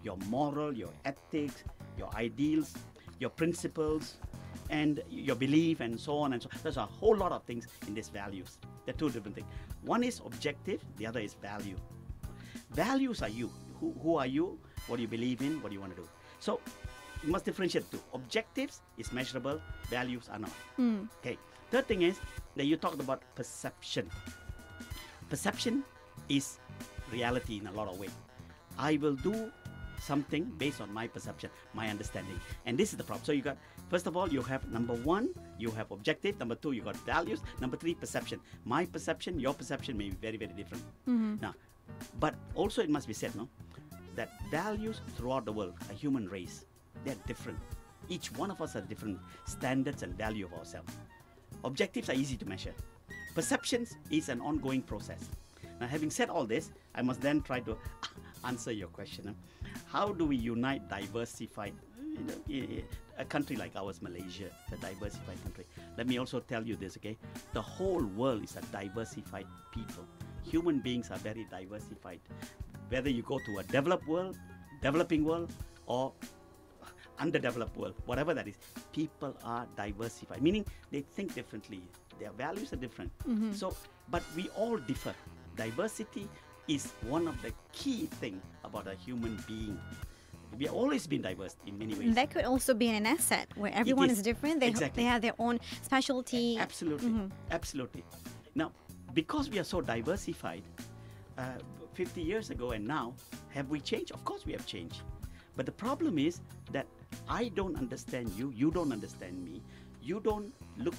your moral, your ethics, your ideals, your principles, and your belief, and so on and so on. There's a whole lot of things in these values. They're two different things. One is objective, the other is value. Values are you. Who are you? What do you believe in? What do you want to do? So you must differentiate two. Objectives is measurable, values are not. Okay. Third thing is that you talked about perception. Perception is reality in a lot of ways. I will do something based on my perception, my understanding. And this is the problem. So you got, first of all, you have number one, you have objective. Number two, you got values. Number three, perception. My perception, your perception may be very, very different. Now, but also it must be said, no, that values throughout the world, a human race, they're different. Each one of us has different standards and value of ourselves. Objectives are easy to measure. Perceptions is an ongoing process. Now, having said all this, I must then try to answer your question. How do we unite diversified, a country like ours, Malaysia, it's a diversified country. Let me also tell you this, okay? The whole world is a diversified people. Human beings are very diversified. Whether you go to a developed world, developing world, or underdeveloped world, whatever that is, people are diversified, meaning they think differently. Their values are different. So, but we all differ. Diversity is one of the key things about a human being. We have always been diverse in many ways. That could also be an asset where everyone is different. They, exactly. they have their own specialty. Absolutely. Absolutely. Now, because we are so diversified, 50 years ago and now, have we changed? Of course we have changed. But the problem is that I don't understand you, you don't understand me, you don't look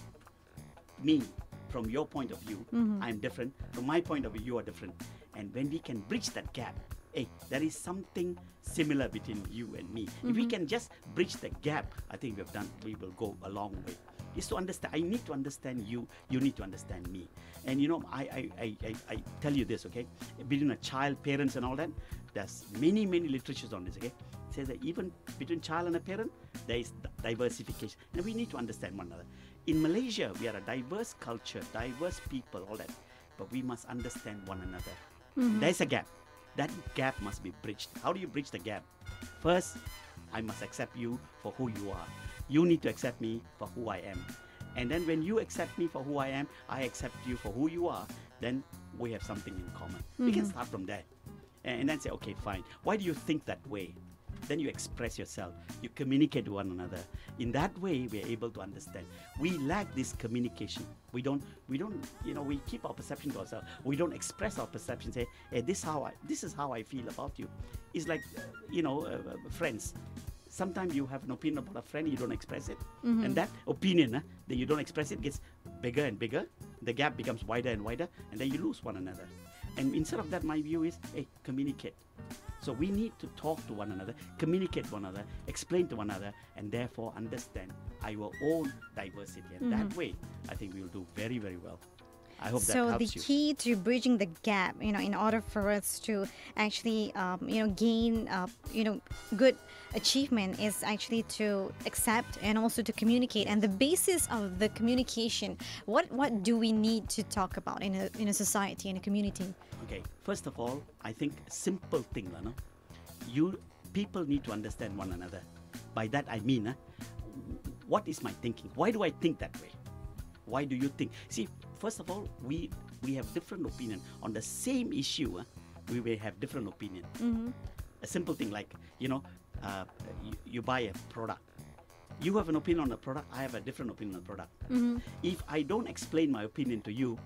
me from your point of view, I'm different, from my point of view, you are different. And when we can bridge that gap, hey, there is something similar between you and me. If we can just bridge the gap, I think we will go a long way. Is to understand, I need to understand you, you need to understand me. And you know, I tell you this, okay, between a child, parents and all that, there's many literatures on this, okay. It says that even between child and a parent, there is diversification. And we need to understand one another. In Malaysia, we are a diverse culture, diverse people, all that. But we must understand one another. There's a gap. That gap must be bridged. How do you bridge the gap? First, I must accept you for who you are. You need to accept me for who I am. And then when you accept me for who I am, I accept you for who you are, then we have something in common. We can start from there. And then say, okay, fine. Why do you think that way? Then you express yourself. You communicate to one another. In that way, we are able to understand. We lack this communication. We don't, you know, we keep our perception to ourselves. We don't express our perception. Say, hey, this is how I feel about you. It's like, friends. Sometimes you have an opinion about a friend, you don't express it. And that opinion, that you don't express it, gets bigger and bigger. The gap becomes wider and wider, and then you lose one another. And instead of that, my view is, hey, communicate. So we need to talk to one another, communicate to one another, explain to one another, and therefore understand our own diversity. And that way, I think we will do very, very well. I hope that helps you. So the key to bridging the gap, in order for us to actually, gain, good achievement is actually to accept and also to communicate. And the basis of the communication, what do we need to talk about in a society, in a community? Okay, first of all, I think simple thing, people need to understand one another. By that I mean, what is my thinking? Why do I think that way? Why do you think? See, first of all, we have different opinion on the same issue. We may have different opinion. A simple thing like, you buy a product. You have an opinion on the product. I have a different opinion on the product. If I don't explain my opinion to you,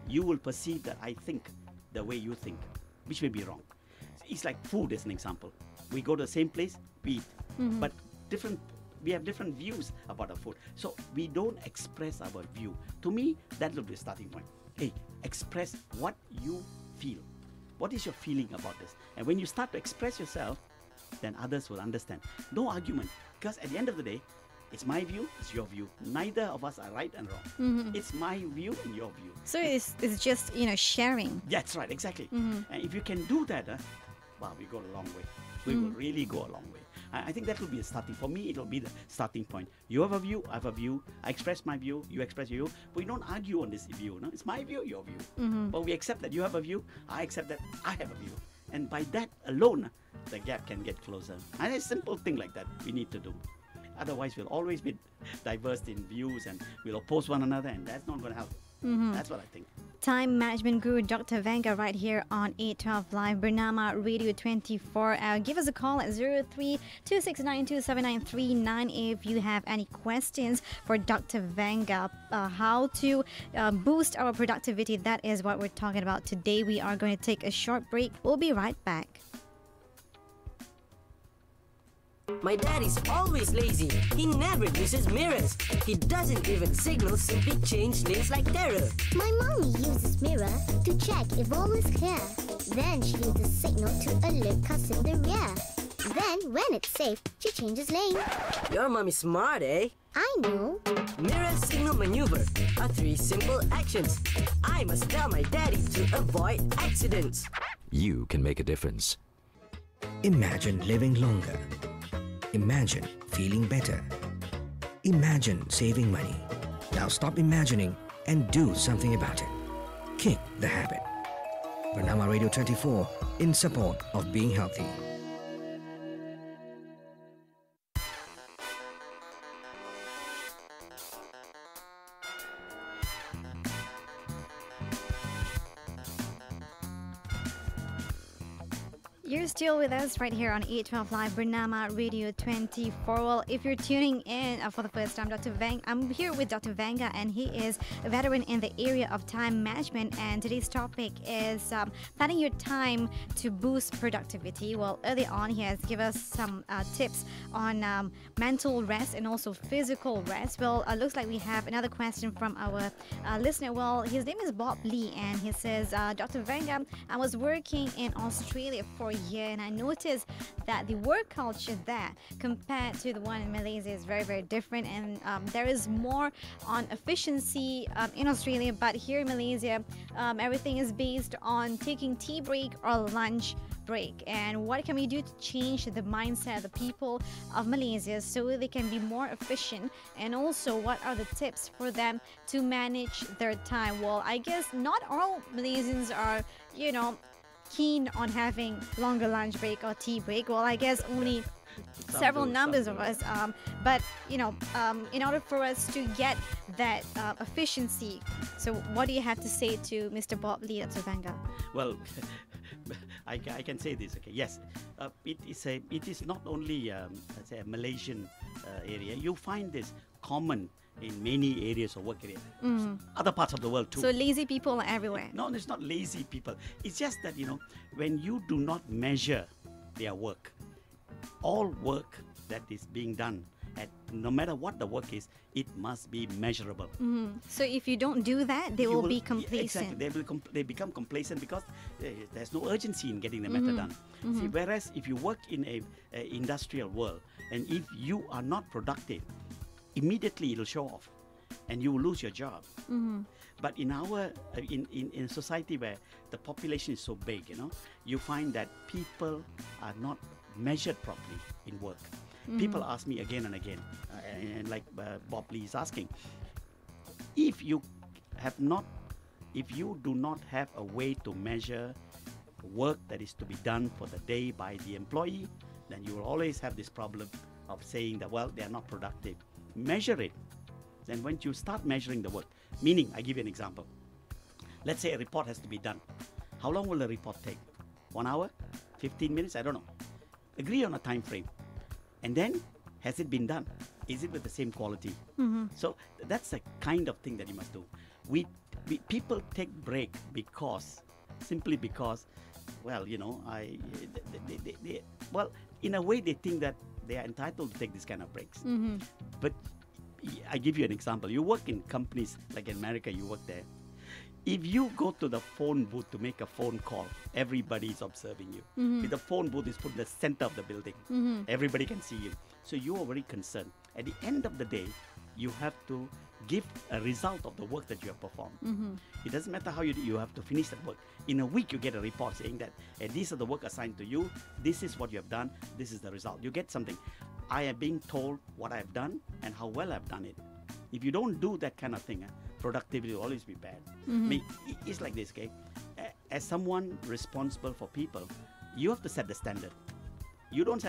you will perceive that I think the way you think, which may be wrong. It's like food as an example. We go to the same place, we eat, but we have different views about our food. So we don't express our view. To me, that will be a starting point. Hey, express what you feel. What is your feeling about this? And when you start to express yourself, then others will understand. No argument, because at the end of the day, it's my view, it's your view. Neither of us are right and wrong. It's my view and your view. So it's just, sharing. That's right, exactly. And if you can do that, wow, we go a long way. We will really go a long way. I think that will be a starting. For me, it will be the starting point. You have a view, I have a view. I express my view, you express your view. We don't argue on this view. No? It's my view, your view. But we accept that you have a view, I accept that I have a view. And by that alone, the gap can get closer. And a simple thing like that we need to do. Otherwise, we'll always be diverse in views and we'll oppose one another, and that's not going to help. That's what I think. Time management guru Dr. Venga right here on 812 Live, Bernama Radio 24. Give us a call at 03-2692-7939 if you have any questions for Dr. Venga. How to boost our productivity, that is what we're talking about today. We are going to take a short break. We'll be right back. My daddy's always lazy. He never uses mirrors. He doesn't even signal simply change lanes like terror. My mommy uses mirror to check if all is clear. Then she uses signal to alert cars in the rear. Then, when it's safe, she changes lane. Your mommy's smart, eh? I know. Mirror, signal, maneuver are 3 simple actions. I must tell my daddy to avoid accidents. You can make a difference. Imagine living longer. Imagine feeling better. Imagine saving money. Now stop imagining and do something about it. Kick the habit. Bernama Radio 24 in support of being healthy. You're still with us right here on 812 Live, Bernama Radio 24. Well, if you're tuning in for the first time, I'm here with Dr. Venga, and he is a veteran in the area of time management. And today's topic is planning your time to boost productivity. Well, early on, he has given us some tips on mental rest and also physical rest. Well, looks like we have another question from our listener. Well, his name is Bob Lee, and he says, Dr. Venga, I was working in Australia for a year, and I noticed that the work culture there compared to the one in Malaysia is very, very different, and there is more on efficiency in Australia, but here in Malaysia, everything is based on taking tea break or lunch break. And what can we do to change the mindset of the people of Malaysia so they can be more efficient? And also, what are the tips for them to manage their time? Well, I guess not all Malaysians are, keen on having longer lunch break or tea break. Well, I guess only several numbers of us. But in order for us to get that efficiency, so what do you have to say to Mr. Bob Lee at Savanga? Well, I can say this. Okay, yes, it is not only let's say a Malaysian area. You find this common in many areas of work area, other parts of the world too. So lazy people are everywhere. No, it's not lazy people. It's just that when you do not measure their work, all work that is being done, no matter what the work is, it must be measurable. So if you don't do that, they will be Exactly, complacent. they become complacent because there's no urgency in getting the matter done. See, whereas if you work in a industrial world, and if you are not productive, immediately it'll show off, and you will lose your job. But in our in a society where the population is so big, you find that people are not measured properly in work. People ask me again and again, and like Bob Lee is asking, if you do not have a way to measure work that is to be done for the day by the employee, then you will always have this problem of saying that, well, they are not productive. Measure it. Then when you start measuring the work, meaning, I give you an example. Let's say a report has to be done. How long will the report take? 1 hour? 15 minutes? I don't know. Agree on a time frame. And then, has it been done? Is it with the same quality? So that's the kind of thing that you must do. People take break simply because, well, well, in a way they think that they are entitled to take this kind of breaks. But I give you an example. You work in companies like in America, you work there. If you go to the phone booth to make a phone call, everybody is observing you. If the phone booth is put in the center of the building, everybody can see you. So you are very concerned. At the end of the day, you have to give a result of the work that you have performed. It doesn't matter how you have to finish that work. In a week, you get a report saying that these are the work assigned to you, this is what you have done, this is the result. You get something. I am being told what I have done and how well I've done it. If you don't do that kind of thing, productivity will always be bad. I mean, it's like this, okay? As someone responsible for people, you have to set the standard. You don't